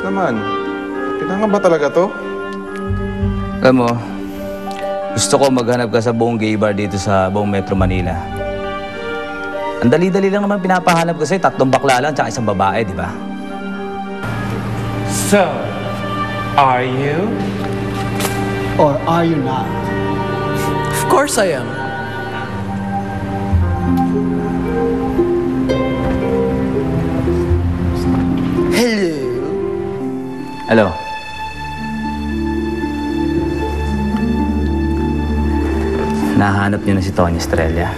naman. Kailangan ba talaga to? Alam mo, gusto ko maghanap ka sa buong gay bar dito sa buong Metro Manila. Ang dali-dali lang naman pinapahanap ko sa'yo. 3 bakla lang tsaka 1 babae, di ba? So, are you? Or are you not? Of course I am. Hello. Hello? Nahanap niyo na si Tony Estrella.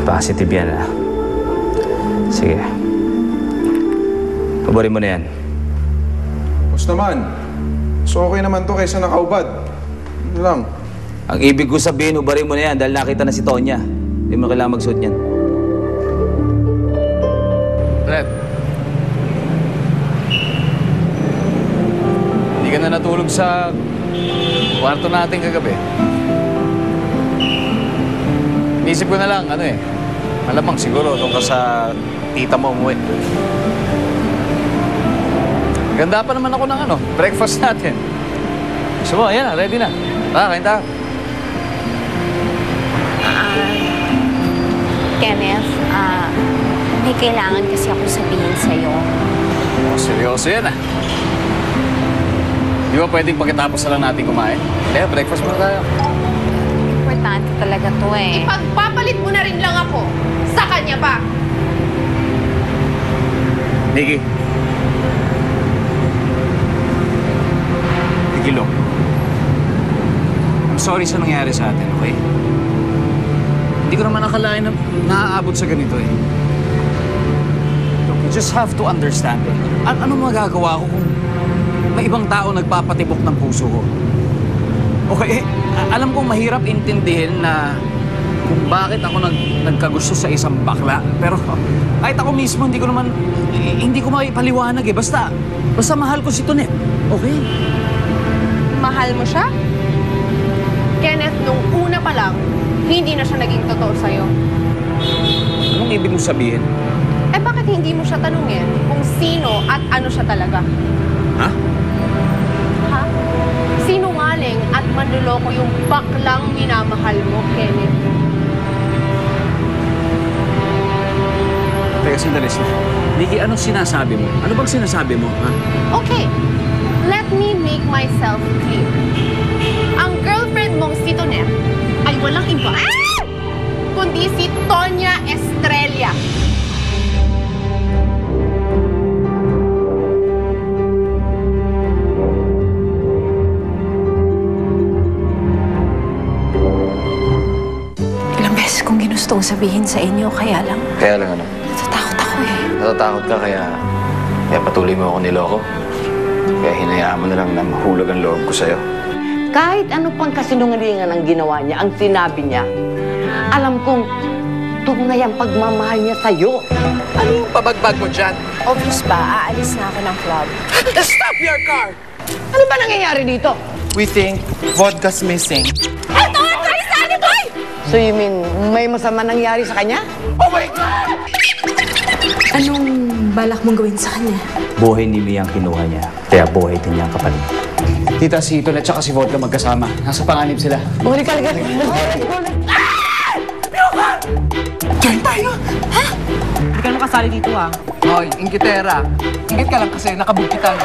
Positive yan, ah. Sige. Paborin mo na yan. Boss naman. So okay naman to kaysa nakaubad. Ano lang. Ang ibig ko sabihin, hubarin mo na yan dahil nakita na si Tonya. Hindi mo kailangan magsuot yan. Red. Hindi ka na natulog sa kwarto natin kagabi. Inisip ko na lang, malamang siguro doon ka sa tita mo umuwi. Ganda pa naman ako ng breakfast natin. So, ayan na, ready na. Tara, kain tayo. Kenneth, may kailangan kasi ako sabihin sa'yo. Oh, seryoso yan, ah. Di ba pwedeng pagkatapos na lang natin kumain? Kaya, breakfast muna tayo. Importante talaga to eh. Ipagpapalit mo na rin lang ako sa kanya pa. Nikki. Nikki, look. I'm sorry sa nangyari sa atin, okay? Hindi ko naman akalain na naaabot sa ganito eh. Look, you just have to understand it. Ano magagawa ko kung may ibang tao nagpapatibok ng puso ko? Okay, alam kong mahirap intindihin na kung bakit ako nagkagusto sa isang bakla. Pero kahit ako mismo, hindi ko maipaliwanag eh. Basta mahal ko si Tonet. Okay? Mahal mo siya? Kenneth, nung una pa lang, hindi na siya naging totoo sa'yo. Anong ibig mo sabihin? Eh bakit hindi mo siya tanungin kung sino at ano siya talaga? Ha? Ha? Sinungaling at manluloko yung baklang minamahal mo, Kenneth. Teka, sandali. Nikki, anong sinasabi mo? Ano bang sinasabi mo, ha? Okay, let me make myself clear. Ang girlfriend mong si Tonet ay walang iba, kundi si Tonya Estrella. Ilang beses kong ginusto kong sabihin sa inyo, kaya lang Ano? natatakot ako eh. Natatakot ka kaya patuloy mo ako niloko. Kaya hinayaan mo na lang na mahulog ang loob ko sa'yo. Kahit ano pang kasinungalingan ang ginawa niya, ang sinabi niya, alam kong tunay ang pagmamahal niya sa'yo. Ano yung pabagbag mo dyan? Obvious ba? Aalis na ako ng club. Stop your car! Ano ba nangyayari dito? We think vodka's missing. Ito ang kaisani, boy! So you mean, may masama nangyari sa kanya? Oh my God! Anong balak mong gawin sa kanya? Buhay ni Mia ang kinuha niya. Kaya buhay din niya ang kapalit. Tita, si Tonet at si Vodka magkasama. Nasa panganib sila. Bumalik ka. Diyan tayo! Hindi ka naman kasali dito, ha? Hoy, ingkitera. Ingkit ka lang kasi nakabugkitan.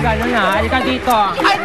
Gano'n na. Halika dito. Ay,